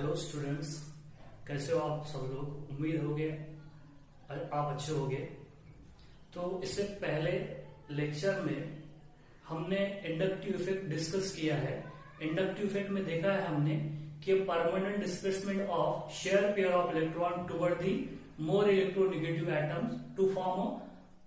Hello students, कैसे हो आप सब लोग। उम्मीद होगे आप अच्छे होगे। तो इससे पहले लेक्चर में हमने इंडक्टिव इफेक्ट डिस्कस किया है। इंडक्टिव इफेक्ट में देखा है हमने कि permanent displacement of share pair of electron toward the more electronegative atoms to form a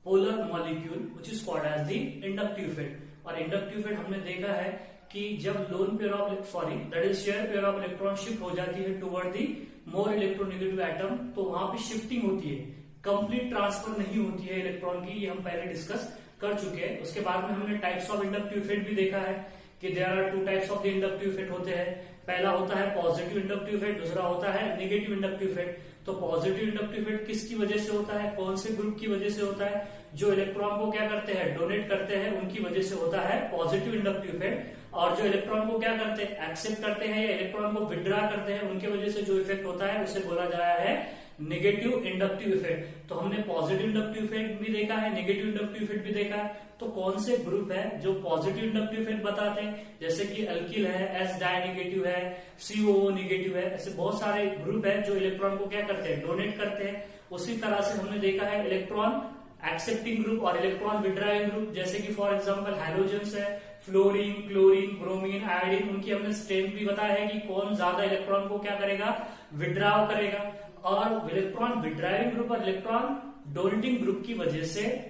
polar molecule which is called as the inductive effect. और इंडक्टिव इफेक्ट हमने देखा है कि जब lone pair of that is share pair of electron shift हो जाती है toward the more electronegative atom, तो वहां पे शिफ्टिंग होती है, कंप्लीट ट्रांसफर नहीं होती है इलेक्ट्रॉन की। ये हम पहले डिस्कस कर चुके हैं। उसके बाद में हमने टाइप्स ऑफ इंडक्टिव इफेक्ट भी देखा है कि there are two types of the inductive effect होते हैं। पहला होता है पॉजिटिव इंडक्टिव इफेक्ट, दूसरा होता है नेगेटिव इंडक्टिव इफेक्ट। तो पॉजिटिव इंडक्टिव इफेक्ट किसकी वजह से होता है, कौन से ग्रुप की वजह से होता है? जो इलेक्ट्रॉन को क्या करते हैं, डोनेट करते हैं, उनकी वजह से होता है पॉजिटिव इंडक्टिव इफेक्ट। और जो इलेक्ट्रॉन को क्या करते हैं, एक्सेप्ट करते हैं या इलेक्ट्रॉन को विड्रॉ करते हैं, उनके वजह से जो इफेक्ट होता है उसे बोला जाता है नेगेटिव इंडक्टिव इफेक्ट। तो हमने पॉजिटिव इंडक्टिव इफेक्ट भी देखा है, नेगेटिव इंडक्टिव इफेक्ट भी देखा है। तो कौन से ग्रुप है जो पॉजिटिव इंडक्टिव इफेक्ट बताते हैं, जैसे कि अल्किल है, एस डाई नेगेटिव है, सीओ नेगेटिव है, ऐसे बहुत सारे ग्रुप है जो इलेक्ट्रॉन को क्या करते हैं, डोनेट करते हैं। उसी तरह से हमने देखा है इलेक्ट्रॉन एक्सेप्टिंग ग्रुप और इलेक्ट्रॉन विड्रॉइंग ग्रुप, जैसे कि फॉर एग्जांपल हैलोजेंस है, फ्लोरीन, क्लोरीन, ब्रोमीन, आयोडीन, उनकी हमने स्ट्रेंथ भी बताया है कि कौन ज्यादा इलेक्ट्रॉन को क्या करेगा, विड्रॉ करेगा। और इलेक्ट्रॉन विड्रॉइंग ग्रुप और इलेक्ट्रॉन डोनेटिंग ग्रुप की वजह से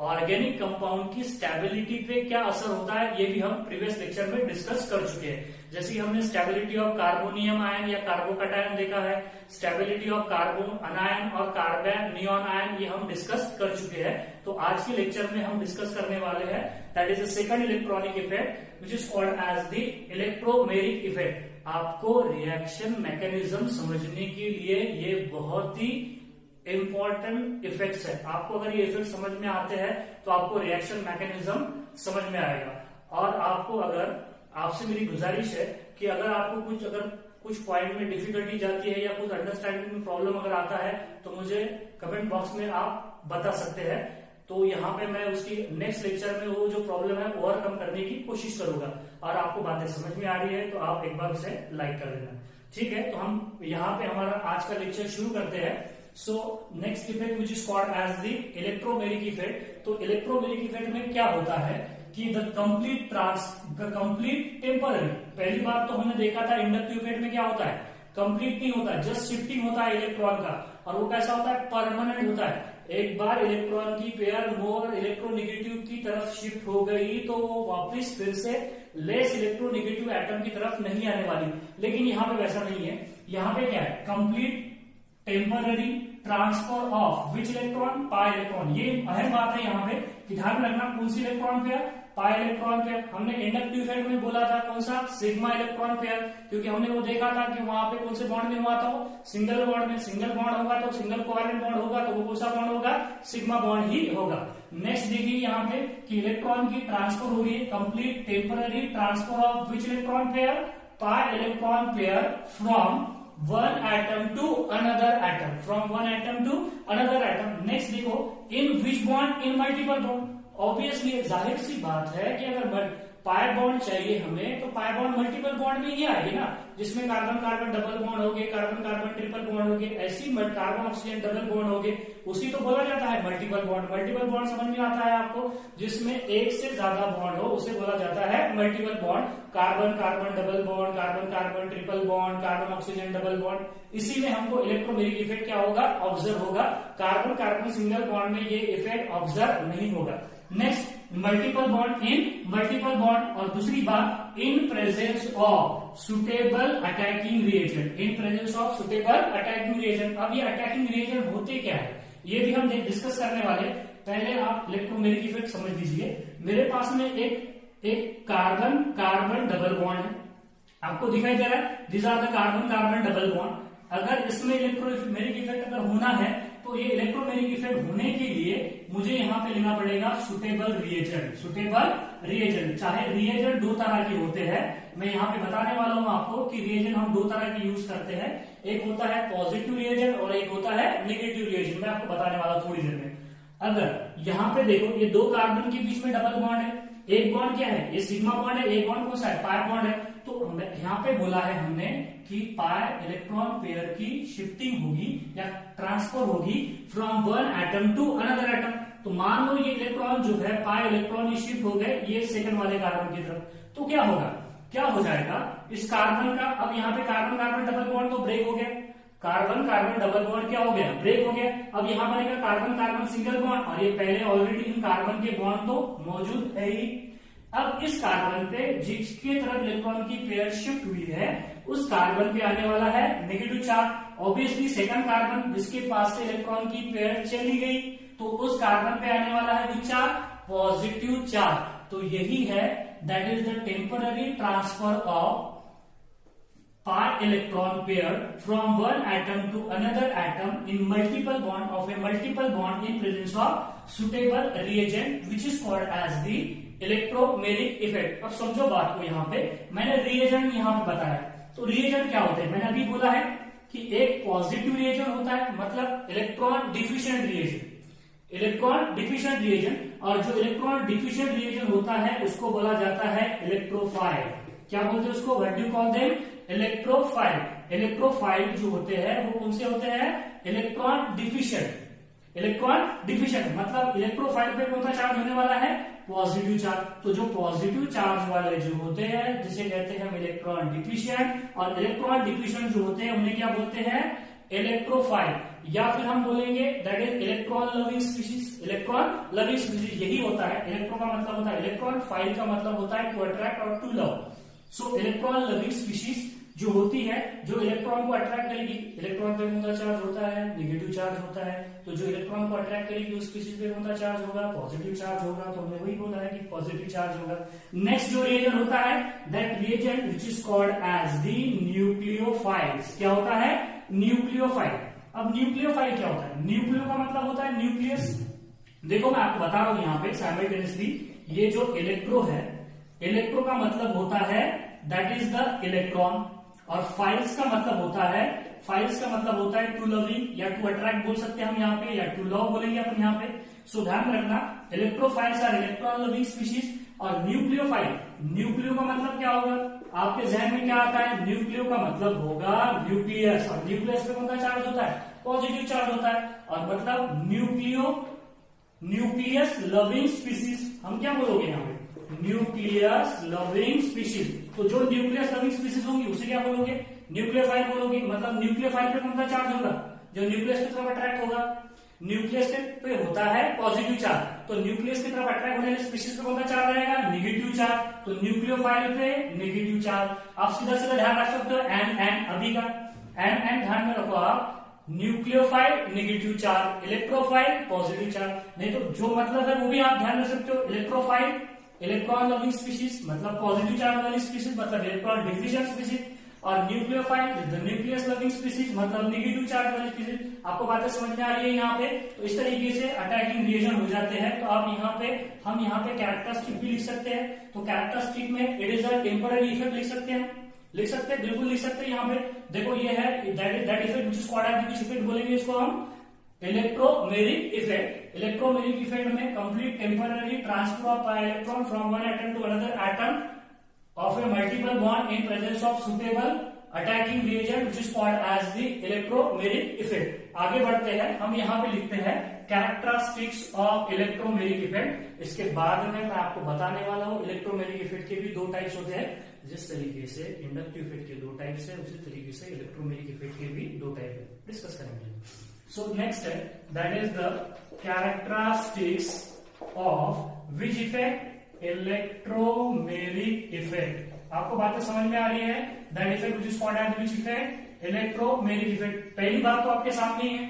ऑर्गेनिक कंपाउंड की स्टेबिलिटी पे क्या असर होता है, ये भी हम प्रीवियस लेक्चर में डिस्कस कर चुके हैं। जैसे हमने स्टेबिलिटी ऑफ कार्बोनियम आयन या कार्बोकटायन देखा है, स्टेबिलिटी ऑफ कार्बन अनायन और कार्बन नियॉन आयन, ये हम डिस्कस कर चुके हैं। तो आज के लेक्चर में हम डिस्कस करने वाले हैं that is the second electronic effect which is called as the electromeric effect. आपको रिएक्शन मैकेनिज्म समझने के लिए ये बहुत ही इंपॉर्टेंट इफेक्ट्स है। आपको अगर ये इफेक्ट समझ में आते हैं तो आपको रिएक्शन मैकेनिज्म समझ में आएगा। और आपको अगर आपसे मेरी गुजारिश है कि अगर आपको कुछ पॉइंट में डिफिकल्टी जाती है या कुछ अंडरस्टैंडिंग में प्रॉब्लम अगर आता है तो मुझे कमेंट बॉक्स में आप बता सकते हैं। तो यहाँ पे मैं उसकी नेक्स्ट लेक्चर में वो जो प्रॉब्लम है ओवरकम करने की कोशिश करूंगा। और आपको बातें समझ में आ रही है तो आप एक बार उसे लाइक कर देना, ठीक है। तो हम यहाँ पे हमारा आज का लेक्चर शुरू करते हैं। So next effect which is called as the electromeric effect. तो इलेक्ट्रोमेरिक इफेक्ट में क्या होता है कि द कंप्लीट टेम्पररी। पहली बात तो हमने देखा था इंडक्टिव इफेक्ट में क्या होता है, कंप्लीट नहीं होता, जस्ट शिफ्टिंग होता है इलेक्ट्रॉन का। और वो कैसा होता है, परमानेंट होता है। एक बार इलेक्ट्रॉन की पेयर मोर इलेक्ट्रोनेगेटिव की तरफ शिफ्ट हो गई तो वो वापस फिर से लेस इलेक्ट्रोनेगेटिव एटम की तरफ नहीं आने वाली। लेकिन यहाँ पे वैसा नहीं है। यहाँ पे क्या है, complete temporary transfer of which electron, pi electron. ये अहम बात है यहाँ पे कि ध्यान में रखना कौन सी electron pair, pi electron pair. हमने इंडक्टिव इफेक्ट में बोला था कौन सा, सिग्मा इलेक्ट्रॉन पेयर, क्योंकि हमने वो देखा था कि वहां पे कौन से बॉन्ड में हुआ था, सिंगल बॉन्ड में। सिंगल बॉन्ड होगा तो सिंगल कोवेलेंट बॉन्ड होगा तो वो कौन सा बॉन्ड होगा, सिग्मा बॉन्ड ही होगा। नेक्स्ट देखिए यहाँ पे कि इलेक्ट्रॉन की ट्रांसफर हो रही है, complete temporary transfer of which electron pair, pi electron pair from one atom to another atom, from one atom to another atom. Next देखो, in which bond, in multiple bond. Obviously जाहिर सी बात है कि अगर pi bond चाहिए हमें तो pi bond multiple bond में ही आएगी ना, जिसमें कार्बन कार्बन डबल बॉन्ड हो गए, कार्बन कार्बन ट्रिपल बॉन्ड हो गए, ऐसी कार्बन ऑक्सीजन डबल बॉन्ड हो गए, उसी तो बोला जाता है मल्टीपल बॉन्ड। मल्टीपल बॉन्ड समझ में आता है आपको, जिसमें एक से ज्यादा बॉन्ड हो उसे बोला जाता है multiple bond. Carbon carbon double bond, carbon carbon triple bond, carbon oxygen double bond, इसी में हमको इलेक्ट्रोमेरिक इफेक्ट क्या होगा, ऑब्जर्व होगा। कार्बन कार्बन सिंगल बॉन्ड में ये इफेक्ट ऑब्जर्व नहीं होगा। नेक्स्ट मल्टीपल बॉन्ड, इन मल्टीपल बॉन्ड। और दूसरी बात, इन presence of suitable attacking reagent, in presence of suitable attacking reagent. अब ये अटैकिंग रिएजेंट होते क्या है ये भी हम डिस्कस करने वाले। पहले आप इलेक्ट्रोमेरिक इफेक्ट समझ लीजिए। मेरे पास में एक कार्बन कार्बन डबल बॉन्ड है, आपको दिखाई दे रहा है, this are the carbon carbon double bond. अगर इसमें इलेक्ट्रोमेरिक इफेक्ट अगर होना है तो ये इलेक्ट्रोमेरिक इफेक्ट होने के लिए मुझे यहाँ पे लेना पड़ेगा सुटेबल रिएजेंट। सुटेबल रिएजेंट, चाहे रिएजेंट दो तरह के होते हैं, मैं यहाँ पे बताने वाला हूँ आपको कि रिएजेंट हम दो तरह के यूज करते हैं। एक होता है पॉजिटिव रिएजेंट और एक होता है नेगेटिव रिएजेंट। मैं आपको बताने वाला हूँ थोड़ी देर में। अगर यहाँ पे देखो ये दो कार्बन के बीच में डबल बॉन्ड है, एक बॉन्ड क्या है, ये सिग्मा बॉन्ड है, एक बॉन्ड कौन सा है, पाई बॉन्ड है। तो यहाँ पे बोला है हमने कि पाई इलेक्ट्रॉन पेयर की शिफ्टिंग होगी या ट्रांसफर होगी from one atom to another atom. तो मान लो ये इलेक्ट्रॉन जो है पाई इलेक्ट्रॉन ये शिफ्ट हो गए ये सेकंड वाले कार्बन की तरफ, तो क्या होगा, क्या हो जाएगा इस कार्बन का, अब यहाँ पे कार्बन कार्बन डबल बॉन्ड तो ब्रेक हो गया, कार्बन कार्बन डबल बॉन्ड क्या हो गया, ब्रेक हो गया। अब यहाँ बनेगा कार्बन कार्बन सिंगल बॉन्ड, और ये पहले ऑलरेडी इन कार्बन के बॉन्ड तो मौजूद है ही। अब इस कार्बन पे जिसकी तरफ इलेक्ट्रॉन की पेयर शिफ्ट हुई है उस कार्बन पे आने वाला है negative charge. Obviously second carbon जिसके पास से इलेक्ट्रॉन की पेयर चली गई तो उस कार्बन पे आने वाला है विच चार्ज, पॉजिटिव चार्ज। तो यही है that is the temporary transfer of pi electron pair from one atom to another atom in multiple bond of a multiple bond in presence of suitable reagent which is called as the electromeric effect. अब समझो बात को, यहाँ पे मैंने reagent यहाँ पे बताया, तो रिएजेंट क्या होते हैं, मैंने अभी बोला है कि एक पॉजिटिव रिएजेंट होता है मतलब electron deficient reagent, electron deficient reagent, और जो इलेक्ट्रॉन डिफिशिएंट रिएजेंट होता है उसको बोला जाता है इलेक्ट्रोफाइल। क्या बोलते हैं उसको, what do call them, electrophile. Electrophile जो होते हैं वो कौन से होते हैं, इलेक्ट्रॉन डिफिशिएंट। इलेक्ट्रॉन डिफिशिएंट मतलब इलेक्ट्रोफाइल पे कौन सा चार्ज होने वाला है, पॉजिटिव चार्ज। तो जो पॉजिटिव चार्ज वाले जो होते हैं जिसे कहते हैं हम इलेक्ट्रॉन डिफिशिएंट, और इलेक्ट्रॉन डिफिशिएंट जो होते हैं उन्हें क्या बोलते हैं, इलेक्ट्रोफाइल, या फिर हम बोलेंगे that is electron loving species. Electron loving species यही होता है, इलेक्ट्रो का मतलब होता है इलेक्ट्रॉन, फाइल का मतलब होता है टू अट्रैक्ट और to love. So electron loving species जो होती है जो इलेक्ट्रॉन को अट्रैक्ट करेगी, इलेक्ट्रॉन पे कौन सा चार्ज होता है, नेगेटिव चार्ज होता है, तो जो इलेक्ट्रॉन को अट्रैक्ट करेगी उस स्पीशीज पे कौन सा चार्ज होगा, पॉजिटिव चार्ज होगा। तो हमने वही बोला है कि पॉजिटिव चार्ज होगा। नेक्स्ट जो रिएजेंट होता है that reagent which is called as the nucleophiles. क्या होता है, न्यूक्लियोफाइल। अब न्यूक्लियोफाइल क्या होता है, न्यूक्लियो का मतलब होता है न्यूक्लियस। देखो मैं आपको बता रहा हूं यहाँ पे साइमल्टेनियसली, ये जो इलेक्ट्रो है, इलेक्ट्रो का मतलब होता है दैट इज द इलेक्ट्रॉन, और फाइल्स का मतलब होता है, फाइल्स का मतलब होता है टू लविंग या टू अट्रैक्ट बोल सकते हैं हम यहाँ पे, या टू लव बोलेंगे अपन यहाँ पे। सो ध्यान रखना, electrophiles are electron loving species, और न्यूक्लियोफाइल, न्यूक्लियो का मतलब क्या होगा, आपके जहन में क्या आता है, न्यूक्लियो का मतलब होगा न्यूक्लियस, और न्यूक्लियस पे कौन सा चार्ज होता है, पॉजिटिव चार्ज होता है, और मतलब न्यूक्लियस लविंग स्पीशीज। हम क्या बोलोगे यहाँ पे, न्यूक्लियस लविंग स्पीशीज। तो जो न्यूक्लियस लविंग स्पीशीज होंगी उसे क्या बोलोगे, न्यूक्लियोफाइल बोलोगे। मतलब न्यूक्लियोफाइल पे कौन सा चार्ज होगा, जो न्यूक्लियस की तरफ अट्रैक्ट होगा, न्यूक्लियस पे होता है पॉजिटिव चार्ज, तो न्यूक्लियस की तरफ अट्रैक्ट होने वाले स्पीशीज पे कौन सा चार्ज रहेगा, नेगेटिव चार्ज। तो न्यूक्लियोफाइल पे नेगेटिव चार्ज। आप सीधा सीधा ध्यान रख सकते हो एन अभी का एन ध्यान में रखो आप, nucleophile negative charge, electrophile positive charge. नहीं तो जो मतलब है वो भी आप ध्यान रख सकते हो, इलेक्ट्रोफाइल इलेक्ट्रॉन लविंग स्पीशीज मतलब पॉजिटिव चार्ज वाली स्पीशीज मतलब इलेक्ट्रॉन डिफिशिएंट स्पीशीज, और nucleophile the nucleus loving species मतलब नेगेटिव चार्ज वाली स्पीशीज। आपको बातें समझ में आ रही है यहाँ पे। तो इस तरीके से अटैकिंग रिएजेंट हो जाते हैं। तो आप यहाँ पे हम यहाँ पे कैरेक्टरिस्टिक भी लिख सकते हैं। तो कैरेक्टरिस्टिक में it is a temporary effect लिख सकते हैं, लिख सकते हैं, बिल्कुल लिख सकते हैं। यहाँ पे देखो ये है that effect which is called as which effect बोलेंगे इसको हम, इलेक्ट्रोमेरिक इफेक्ट। इलेक्ट्रोमेरिक इफेक्ट में complete temporary transfer of electron from one atom to another atom of a multiple bond in presence of suitable attacking reagent which is called as the electromeric effect। आगे बढ़ते हैं, हम यहाँ पे लिखते हैं characteristics of electromeric effect। इसके बाद में मैं आपको बताने वाला हूँ इलेक्ट्रोमेरिक इफेक्ट के भी दो टाइप्स होते हैं। जिस तरीके से इंडक्टिव इफेक्ट के दो टाइप्स है उसी तरीके से इलेक्ट्रोमेरिक इफेक्ट के भी दो टाइप है, डिस्कस करेंगे। सो नेक्स्ट है that is the characteristics of which effect, electromeric effect. आपको बातें समझ में आ रही है, that effect which is called as which effect, electromeric effect. पहली बात तो आपके सामने ही है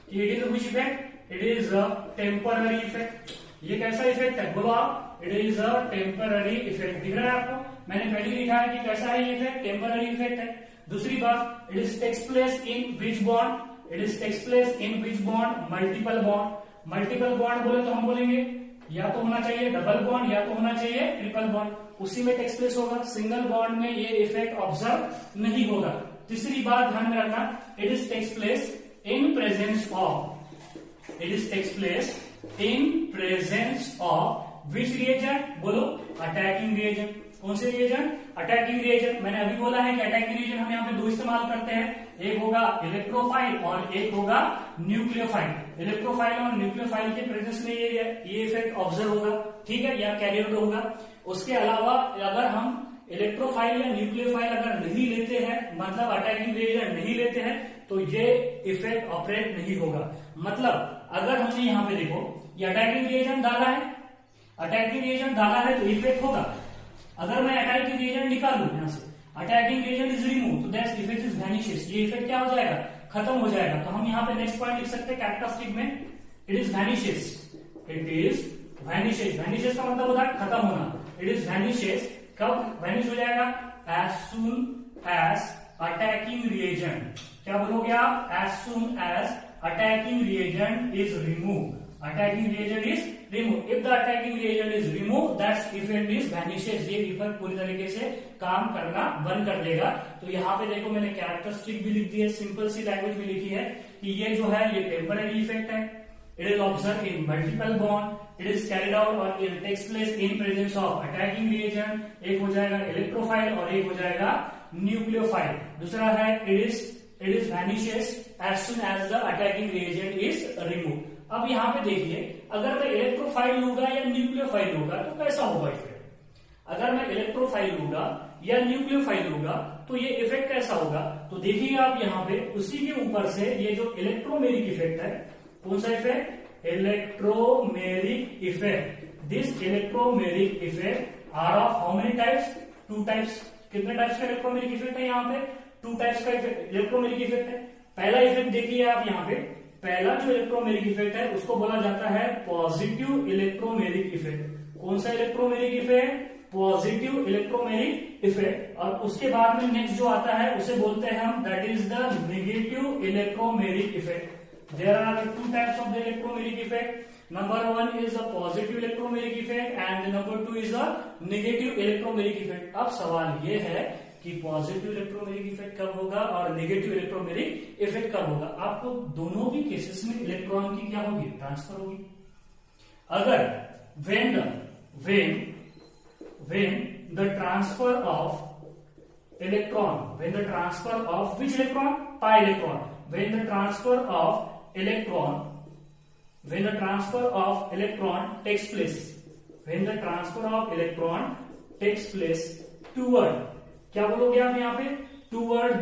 कि it is which effect, it is a temporary effect. ये कैसा इफेक्ट है, बोलो आप, it is a temporary effect. दिख रहा है आपको, मैंने पहले लिखा है कि कैसा है ये इफेक्ट, टेम्पररी इफेक्ट है। दूसरी बात, it is takes place in which bond, it is takes place in which bond, multiple bond. Multiple bond बोले तो हम बोलेंगे या तो होना चाहिए डबल बॉन्ड या तो होना चाहिए ट्रिपल बॉन्ड, उसी में टेक्स प्लेस होगा। सिंगल बॉन्ड में ये इफेक्ट ऑब्जर्व नहीं होगा। तीसरी बात ध्यान में रखना, it is takes place in presence of, it is takes place in presence of which reagent, बोलो अटैकिंग रिएजेंट। कौन से रिएजेंट? Attacking reagent. मैंने अभी बोला है कि अटैकिंग रिएजेंट हम यहाँ पे दो इस्तेमाल करते हैं, एक होगा इलेक्ट्रोफाइल और एक होगा न्यूक्लियोफाइल। इलेक्ट्रोफाइल और न्यूक्लियोफाइल के प्रेजेंस में ये इफेक्ट ऑब्जर्व होगा, ठीक है, या कैरी आउट होगा। उसके अलावा अगर हम इलेक्ट्रोफाइल या न्यूक्लियोफाइल अगर नहीं लेते हैं, मतलब अटैकिंग रिएजेंट नहीं लेते हैं, तो ये इफेक्ट ऑपरेट नहीं होगा। मतलब अगर हमने यहाँ पे देखो ये अटैकिंग रिएजेंट डाला है, अटैकिंग रिएजेंट डाला है तो इफेक्ट होगा। अगर मैं अटैकिंग रिएजेंट निकालू यहाँ से, अटैकिंग रिएजेंट इज रिमूव, तो दैट इफेक्ट इज वैनिशेस, ये इफेक्ट क्या हो जाएगा? खत्म हो जाएगा। तो हम यहाँ पे नेक्स्ट पॉइंट लिख सकते हैं कैरेक्टरिस्टिक में, it is vanishes, it is vanishes. Vanishes का मतलब होता है खत्म होना। इट इज वैनिशेस, कब वैनिश हो जाएगा? As soon as attacking reagent, क्या बोलोगे आप? As soon as attacking reagent is remove, attacking reagent is remove. If the attacking reagent is remove, that's effect is vanishes, ये इफेक्ट पूरी तरीके से काम करना बंद कर देगा। तो यहाँ पे देखो मैंने कैरेक्टरिस्टिक भी लिख दी है, सिंपल सी लैंग्वेज में लिखी है कि ये जो है ये टेम्पररी इफेक्ट है। It is observe in multiple bond, it is carried out और it takes place in presence of attacking reagent. एक हो जाएगा इलेक्ट्रोफाइल और एक हो जाएगा न्यूक्लियोफाइल। दूसरा है it is vanishes as soon as the attacking reagent is remove. अब यहाँ पे देखिए, अगर मैं इलेक्ट्रोफाइल लूंगा या न्यूक्लियोफाइल लूंगा तो कैसा होगा इफेक्ट? अगर मैं इलेक्ट्रोफाइल लूंगा या न्यूक्लियोफाइल लूंगा तो ये इफेक्ट कैसा होगा? तो देखिए आप यहाँ पे उसी के ऊपर से ये जो इलेक्ट्रोमेरिक इफेक्ट है, कौन सा effect? Electromeric effect. This electromeric effect are of how many types? 2 types. कितने टाइप्स का इलेक्ट्रोमेरिक इफेक्ट है यहाँ पे? 2 टाइप्स का इलेक्ट्रोमेरिक इफेक्ट है। पहला इफेक्ट देखिए आप यहाँ पे, पहला जो इलेक्ट्रोमेरिक इफेक्ट है उसको बोला जाता है पॉजिटिव इलेक्ट्रोमेरिक इफेक्ट। कौन सा electromeric effect? Positive electromeric effect. और उसके बाद में नेक्स्ट जो आता है उसे बोलते हैं हम, that is the negative electromeric effect. There are 2 types of the electromagnetic effect. Number 1 is a positive electromagnetic effect and number 2 is a negative electromagnetic effect. अब सवाल ये है कि पॉजिटिव इलेक्ट्रोमैग्नेटिक इफेक्ट कब होगा और नेगेटिव इलेक्ट्रोमैग्नेटिक इफेक्ट कब होगा? आपको दोनों भी केसेस में इलेक्ट्रॉन की क्या होगी? ट्रांसफर होगी। अगर when the transfer of electron, when the transfer of which electron? Pi electron. When the transfer of electron, when the transfer of electron takes place, when the transfer of electron takes place toward, क्या बोलोगे आप यहाँ पे? toward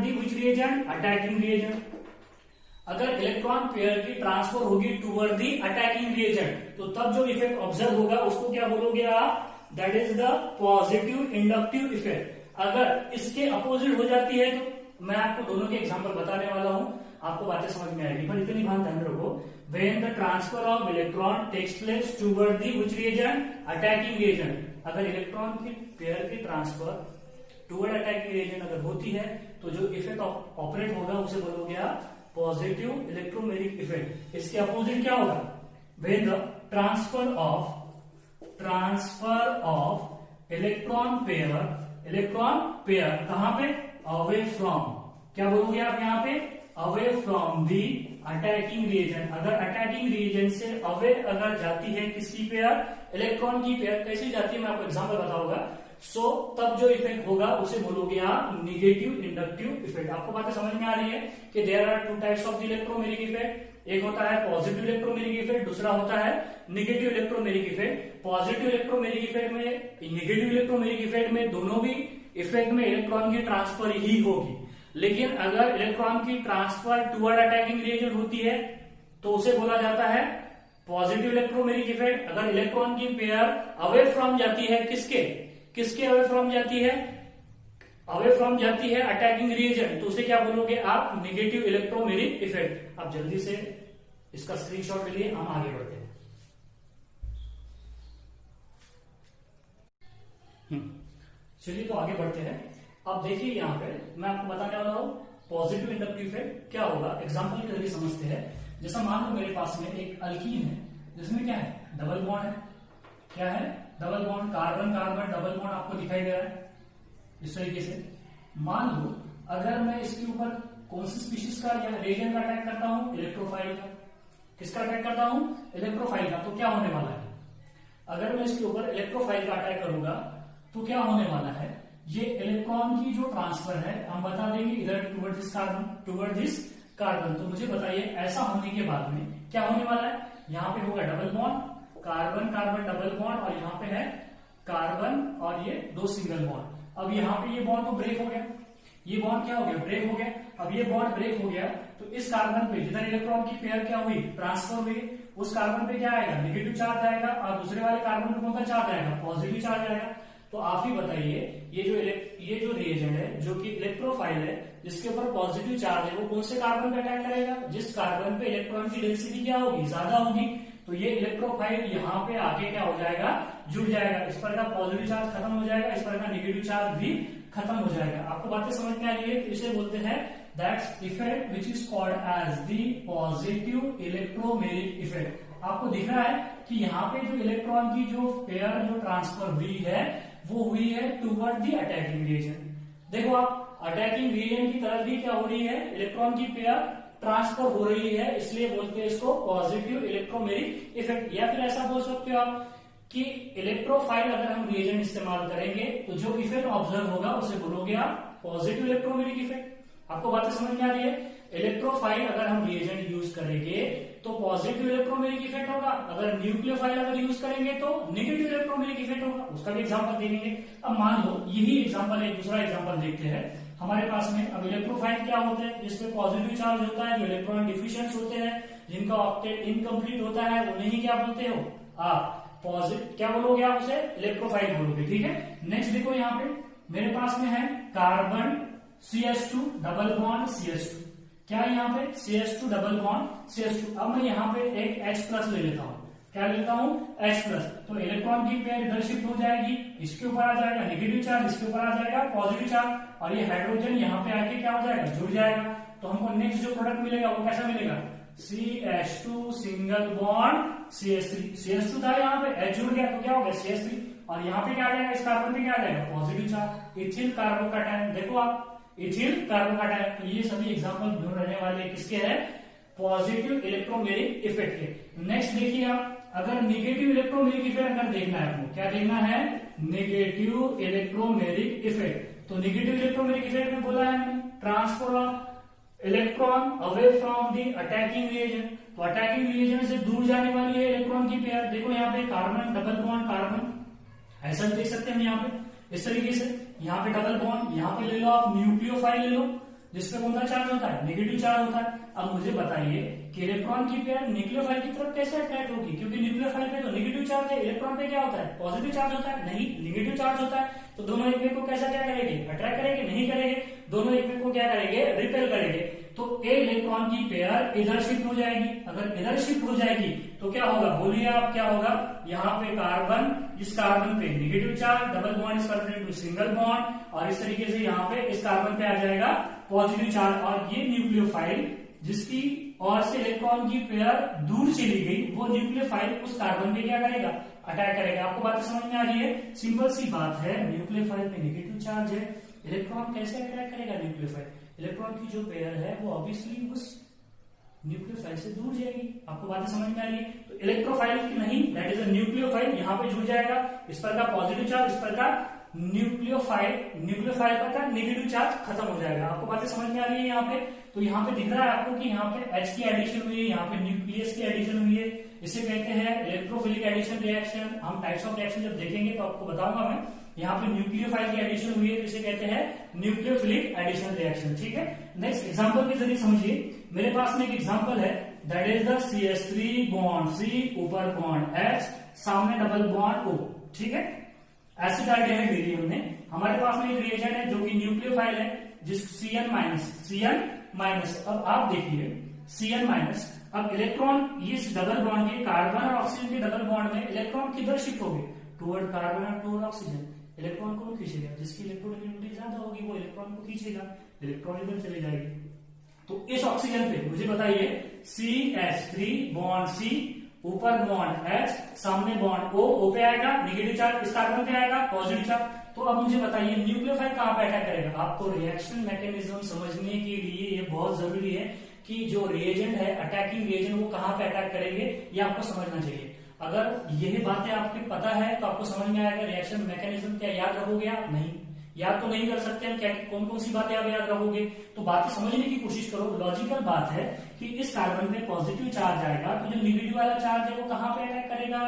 the which reagent? attacking reagent. अगर electron pair की transfer होगी toward the attacking reagent, तो तब जो इफेक्ट ऑब्जर्व होगा उसको क्या बोलोगे आप? That is the positive inductive effect. अगर इसके अपोजिट हो जाती है तो मैं आपको दोनों के एग्जांपल बताने वाला हूं, आपको बातें समझ में आएगी, पर इतनी बात ध्यान रखो, when the transfer of electron takes place toward the which reagent? Attacking reagent. अगर इलेक्ट्रॉन की पेयर की ट्रांसफर टूवर्ड अटैकिंग रिएजेंट अगर होती है तो जो इफेक्ट ऑपरेट होगा उसे बोलोगे आप पॉजिटिव इलेक्ट्रोमैग्नेटिक इफेक्ट। इसके अपोजिट क्या होगा? When the transfer of electron pair कहां पे? अवे फ्रॉम, क्या बोलोगे आप यहाँ पे? Away from the attacking reagent. अगर अटैकिंग रिएजेंट से अवे अगर जाती है किसकी पेयर? इलेक्ट्रॉन की पेयर। कैसी जाती है मैं आपको एग्जांपल बताऊंगा। तब जो इफेक्ट होगा उसे बोलोगे आप निगेटिव इंडक्टिव इफेक्ट। आपको बातें समझ में आ रही है कि there are 2 types of the electromagnetic effect. एक होता है पॉजिटिव इलेक्ट्रोमैग्नेटिक इफेक्ट, दूसरा होता है negative electromagnetic effect. Positive electromagnetic effect में, निगेटिव इलेक्ट्रोमैग्नेटिक इफेक्ट में दोनों भी इफेक्ट में इलेक्ट्रॉन की ट्रांसफर ही होगी। लेकिन अगर इलेक्ट्रॉन की ट्रांसफर टुवर्ड अटैकिंग रिएजेंट होती है तो उसे बोला जाता है पॉजिटिव इलेक्ट्रोमैग्नेटिक इफेक्ट। अगर इलेक्ट्रॉन की पेयर अवे फ्रॉम जाती है किसके अवे फ्रॉम जाती है? अवे फ्रॉम जाती है अटैकिंग रिएजेंट, तो उसे क्या बोलोगे आप? Negative electromagnetic effect. अब जल्दी से इसका स्क्रीनशॉट ले लिए, हम आगे बढ़ते हैं। चलिए तो आगे बढ़ते हैं। अब देखिए यहाँ पे मैं आपको बताने वाला हूं पॉजिटिव इंडक्टिव इफेक्ट क्या होगा। एग्जांपल के जरिए समझते हैं। जैसा मान लो मेरे पास में एक अल्कीन है जिसमें क्या है? डबल बॉन्ड है। क्या है? Double bond, carbon carbon double bond आपको दिखाई दे रहा है इस तरीके से। मान लो अगर मैं इसके ऊपर कौन सी स्पीशीज का या रिएजेंट का अटैक करता हूं? इलेक्ट्रोफाइल का। किसका अटैक करता हूं? इलेक्ट्रोफाइल का। तो क्या होने वाला है? अगर मैं इसके ऊपर इलेक्ट्रोफाइल का अटैक करूंगा तो क्या होने वाला है, ये इलेक्ट्रॉन की जो ट्रांसफर है हम बता देंगे इधर टुवर्ड दिस कार्बन। तो मुझे बताइए ऐसा होने के बाद में क्या होने वाला है, यहाँ पे होगा double bond, carbon carbon double bond, और यहाँ पे है कार्बन और ये दो सिंगल बॉन्ड। अब यहाँ पे ये बॉन्ड तो ब्रेक हो गया, ये बॉन्ड क्या हो गया, ब्रेक हो गया। अब ये बॉन्ड ब्रेक हो गया तो इस कार्बन पे जिधर इलेक्ट्रॉन की पेयर क्या हुई, ट्रांसफर हुई, उस कार्बन पे क्या आएगा, नेगेटिव चार्ज आएगा, और दूसरे वाले कार्बन पे कौन सा चार्ज आएगा, पॉजिटिव चार्ज आएगा। तो आप ही बताइए ये जो रिएजेंट है जो कि इलेक्ट्रोफाइल है, जिसके ऊपर पॉजिटिव चार्ज है, वो कौन से कार्बन पे अटैक करेगा, जिस कार्बन पे इलेक्ट्रॉन की डेंसिटी क्या होगी, ज्यादा होगी। तो ये इलेक्ट्रोफाइल यहाँ पे आके क्या हो जाएगा, जुड़ जाएगा, इस पर का पॉजिटिव चार्ज खत्म हो जाएगा, इस पर का नेगेटिव चार्ज भी खत्म हो जाएगा। आपको बातें समझ में आ रही है, तो इसे बोलते हैं that's effect which is called as the positive electromeric effect. आपको दिख रहा है कि यहाँ पे जो इलेक्ट्रॉन की जो पेयर जो ट्रांसफर हुई है वो हुई है टुवर्ड द अटैकिंग रिएजेंट। देखो आप अटैकिंग रिएजेंट की तरफ भी क्या हो रही है, इलेक्ट्रॉन की पेयर ट्रांसफर हो रही है, इसलिए बोलते हैं इसको पॉजिटिव इलेक्ट्रोमेरिक इफेक्ट। या फिर ऐसा बोल सकते हो आप कि इलेक्ट्रोफाइल अगर हम रिएजेंट इस्तेमाल करेंगे तो जो इफेक्ट ऑब्जर्व होगा उसे बोलोगे आप पॉजिटिव इलेक्ट्रोमेरिक इफेक्ट। आपको बातें समझ में आ रही है, इलेक्ट्रोफाइल अगर हम रिएजेंट यूज करेंगे तो पॉजिटिव इलेक्ट्रोमेरिक इफेक्ट होगा, अगर न्यूक्लियोफाइल अगर यूज करेंगे तो नेगेटिव इलेक्ट्रोमेरिक इफेक्ट होगा। उसका भी एग्जांपल देखेंगे। अब मान लो यही एग्जांपल, एक दूसरा एग्जांपल देखते हैं हमारे पास में। अब इलेक्ट्रोफाइल क्या होते हैं, जिसपे पॉजिटिव चार्ज होता है, जो इलेक्ट्रॉन डिफिशिएंट होते हैं, जिनका ऑक्टेट इनकम्प्लीट होता है, उन्हें ही क्या बोलते हो आप, पॉजिटिव क्या बोलोगे आप, उसे इलेक्ट्रोफाइल बोलोगे। ठीक है, नेक्स्ट देखो यहाँ पे मेरे पास में है carbon CH2 double bond CH2, क्या है यहाँ पे CH2 डबल बॉन्ड CH2। अब मैं यहाँ पे एक H प्लस ले लेता हूँ, क्या लेता हूँ H प्लस। तो इलेक्ट्रॉन की पेयर इधर शिफ्ट हो जाएगी, इसके ऊपर आ जाएगा नेगेटिव चार्ज, इसके ऊपर आ जाएगा पॉजिटिव चार्ज, और ये हाइड्रोजन यहाँ पे आके क्या हो जाएगा, जुड़ जाएगा। तो हमको नेक्स्ट जो प्रोडक्ट मिलेगा वो कैसा मिलेगा, CH2 single bond CH3। CH2 था यहाँ पे, H जुड़ गया तो क्या हो गया CH3, और यहाँ पे क्या आ जाएगा, इस कार्बन पे क्या आ जाएगा पॉजिटिव चार्ज, इथिल कार्बोकैटायन। देखो आप इथिल कार्बोकैटायन। तो ये सभी एग्जांपल ढूंढ रहने वाले किसके हैं, पॉजिटिव इलेक्ट्रोमेरिक इफेक्ट के। नेक्स्ट देखिए आप, अगर नेगेटिव इलेक्ट्रोमेरिक इफेक्ट अगर देखना है आपको, क्या देखना है, नेगेटिव इलेक्ट्रोमेरिक इफेक्ट। तो नेगेटिव इलेक्ट्रोमेरिक इफेक्ट में बोला है transfer of electron away from the attacking reagent. तो अटैकिंग रिएजेंट से दूर जाने वाली है इलेक्ट्रॉन की पेयर। देखो यहाँ पे कार्बन डबल बॉन्ड कार्बन, ऐसा भी देख सकते हैं हम यहाँ पे इस तरीके से, यहाँ पे डबल बॉन्ड, यहाँ पे ले लो आप न्यूक्लियोफाइल ले लो, जिसपे कौन सा चार्ज होता है, नेगेटिव चार्ज होता है। अब मुझे बताइए कि इलेक्ट्रॉन की पेयर न्यूक्लियोफाइल की तरफ कैसे अट्रैक्ट होगी, क्योंकि न्यूक्लियोफाइल पे तो नेगेटिव चार्ज है, इलेक्ट्रॉन पे क्या होता है, पॉजिटिव चार्ज होता है, नहीं नेगेटिव चार्ज होता है। तो दोनों एक दूसरे को कैसा क्या करेंगे, अट्रैक्ट करेंगे, नहीं करेंगे, दोनों एक दूसरे को क्या करेंगे, रिपेल करेंगे। तो ए इलेक्ट्रॉन की पेयर इधर शिफ्ट हो जाएगी, अगर इधर शिफ्ट हो जाएगी तो क्या होगा, बोलिए आप क्या होगा, यहाँ पे कार्बन, इस कार्बन पे नेगेटिव चार्ज, डबल बॉन्ड इस कार्बन टू सिंगल बॉन्ड, और इस तरीके से यहाँ पे इस कार्बन पे आ जाएगा पॉजिटिव चार्ज। और ये न्यूक्लियोफाइल जिसकी और से इलेक्ट्रॉन की पेयर दूर चली गई, वो न्यूक्लियोफाइल उस कार्बन पे क्या करेगा, अटैक करेगा। आपको बात समझ में आ रही है, सिंपल सी बात है, न्यूक्लियोफाइल पे नेगेटिव चार्ज है, इलेक्ट्रॉन कैसे अटैक करेगा न्यूक्लियोफाइल, इलेक्ट्रॉन की जो पेयर है वो ऑब्वियसली उस न्यूक्लियोफाइल से दूर जाएगी। आपको बातें समझ में आ रही है। तो इलेक्ट्रोफाइल की नहीं, दैट इज अ न्यूक्लियोफाइल, यहाँ पे जुड़ जाएगा, इस पर का पॉजिटिव चार्ज, इस पर का न्यूक्लियोफाइल पर का नेगेटिव चार्ज खत्म हो जाएगा। आपको बातें समझ में आ रही है यहाँ पे। तो यहाँ पे दिख रहा है आपको कि यहाँ पे H की एडिशन हुई है, यहाँ पे न्यूक्लियस की एडिशन हुई है, इसे कहते हैं इलेक्ट्रोफिलिक एडिशन रिएक्शन। हम टाइप्स ऑफ रिएक्शन जब देखेंगे तो आपको बताऊंगा मैं। यहाँ पे न्यूक्लियोफाइल की एडिशन हुई है तो इसे कहते हैं न्यूक्लियोफिलिक एडिशन रिएक्शन। ठीक है, नेक्स्ट एग्जांपल के जरिए समझिए। मेरे पास में एक एग्जांपल है, that is the CH3 bond C, ऊपर बॉन्ड H, सामने डबल बॉन्ड O। ठीक है, एसिड आइडिहाइड में हमारे पास में एक रिएजेंट है जो कि न्यूक्लियोफाइल है, जिस Cn माइनस। अब आप देखिए Cn-, अब इलेक्ट्रॉन इस डबल बॉन्ड के, कार्बन और ऑक्सीजन के डबल बॉन्ड में इलेक्ट्रॉन किधर शिफ्ट होंगे, टुवर्ड कार्बन और टुवर्ड ऑक्सीजन। इलेक्ट्रॉन कौन खींचेगा, जिसकी इलेक्ट्रोनेगेटिविटी ज्यादा होगी वो इलेक्ट्रॉन को खींचेगा, इलेक्ट्रॉन इधर चले जाएगी। तो इस ऑक्सीजन पे मुझे बताइए CH3 बॉन्ड C, ऊपर बॉन्ड H, सामने बॉन्ड O पे आएगा नेगेटिव चार्ज, इस कार्बन पे आएगा पॉजिटिव चार्ज। तो अब मुझे बताइए न्यूक्लियोफाइल कहां पे अटैक करेगा। आपको रिएक्शन मैकेनिज्म समझने के लिए ये बहुत जरूरी है कि जो रिएजेंट है, अटैकिंग रिएजेंट, वो कहां पे अटैक करेंगे, ये आपको समझना चाहिए। अगर यही बातें आपको पता है तो आपको समझ में आएगा रिएक्शन मैकेनिज्म क्या याद रखोगे आप? नहीं, याद तो नहीं कर सकते हैं। क्या कौन कौन सी बातें आप याद रखोगे? तो बातें समझने की कोशिश करो। लॉजिकल बात है कि इस कार्बन में पॉजिटिव चार्ज आएगा तो जो निगेटिव वाला चार्ज है वो कहां पे अटैक करेगा?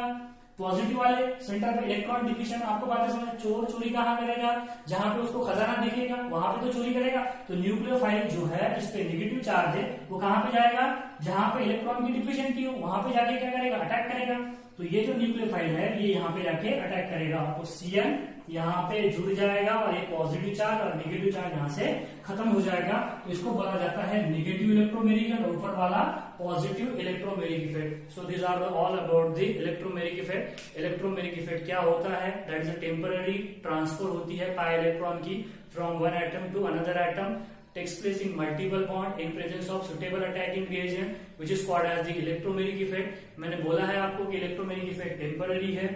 पॉजिटिव वाले सेंटर पे इलेक्ट्रॉन डिफिशन। आपको बातें समझ, चोर चोरी कहां करेगा? जहां पे उसको खजाना दिखेगा वहां पे तो चोरी करेगा। तो न्यूक्लियोफाइल जो है जिसपे नेगेटिव चार्ज है वो कहां पे जाएगा? जहां पे इलेक्ट्रॉन की डिफिशिएंसी हो वहां पे जाके क्या करेगा? अटैक करेगा। तो ये जो न्यूक्लियोफाइल है ये यहाँ पे जाके अटैक करेगा। तो Cn यहाँ पे जुड़ जाएगा और ये पॉजिटिव चार्ज और नेगेटिव चार्ज यहाँ से खत्म हो जाएगा। तो इसको बोला जाता है नेगेटिव इलेक्ट्रोमेरिक और ऊपर वाला positive electromeric effect. So this are all about the electromeric effect. Electromeric effect क्या होता है? That is a temporary transfer होती है पाई इलेक्ट्रॉन की from one atom to another atom, takes place in multiple bond in presence of suitable attacking reagent which is called as the electromeric effect. मैंने बोला है आपको कि electromeric effect temporary है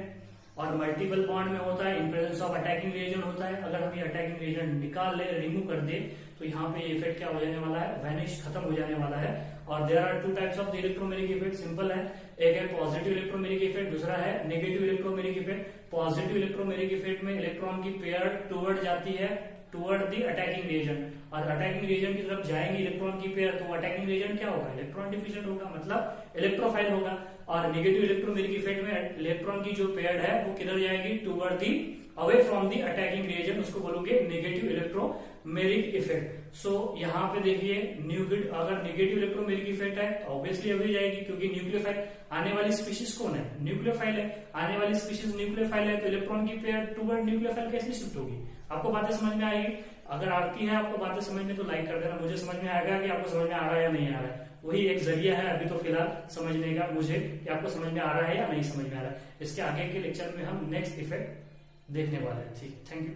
और मल्टीपल बॉन्ड में होता है, इन प्रेजेंस ऑफ अटैकिंग रिएजेंट होता है। अगर हम ये अटैकिंग रिएजेंट निकाल ले, रिमूव कर दे, तो यहाँ पे ये इफेक्ट क्या हो जाने वाला है? वैनिश, खत्म हो जाने वाला है। और there are two types of the electromeric effect. Simple है, एक है पॉजिटिव इलेक्ट्रोमेरिक इफेक्ट, दूसरा है negative electromeric effect. Positive electromeric effect में इलेक्ट्रॉन की पेयर टुवर्ड जाती है टुवर्ड द अटैकिंग रिएजेंट और अटैकिंग रिएजेंट की तरफ जाएंगे इलेक्ट्रॉन की पेयर, तो अटैकिंग रिएजेंट क्या होगा? इलेक्ट्रॉन डिफिशिएंट होगा, मतलब इलेक्ट्रोफाइल होगा। और नेगेटिव इलेक्ट्रोमेरिक इफेक्ट में इलेक्ट्रॉन की जो पेयर है वो किधर जाएगी? Toward the away from the attacking reagent, उसको बोलोगे नेगेटिव इलेक्ट्रोमेरिक इफेक्ट। सो यहाँ पे देखिए अगर नेगेटिव इलेक्ट्रोमेरिक इफेक्ट है ऑब्वियसली अभी जाएगी, क्योंकि न्यूक्लियोफाइल आने वाली स्पीशीज कौन है? न्यूक्लियोफाइल है। आने वाली स्पीशीज न्यूक्लियोफाइल है तो इलेक्ट्रॉन की पेयर टुवर्ड न्यूक्लियोफाइल कैसे शिफ्ट होगी? आपको बातें समझ में आएगी? अगर आती है आपको बातें समझ में तो लाइक कर देना। मुझे समझ में आएगा कि आपको समझ में आ रहा है या नहीं आ रहा है। वही एक जरिया है अभी तो फिलहाल समझने का मुझे कि आपको समझ में आ रहा है या नहीं समझ में आ रहा है। इसके आगे के लेक्चर में हम नेक्स्ट इफेक्ट देखने वाले हैं। ठीक, थैंक यू।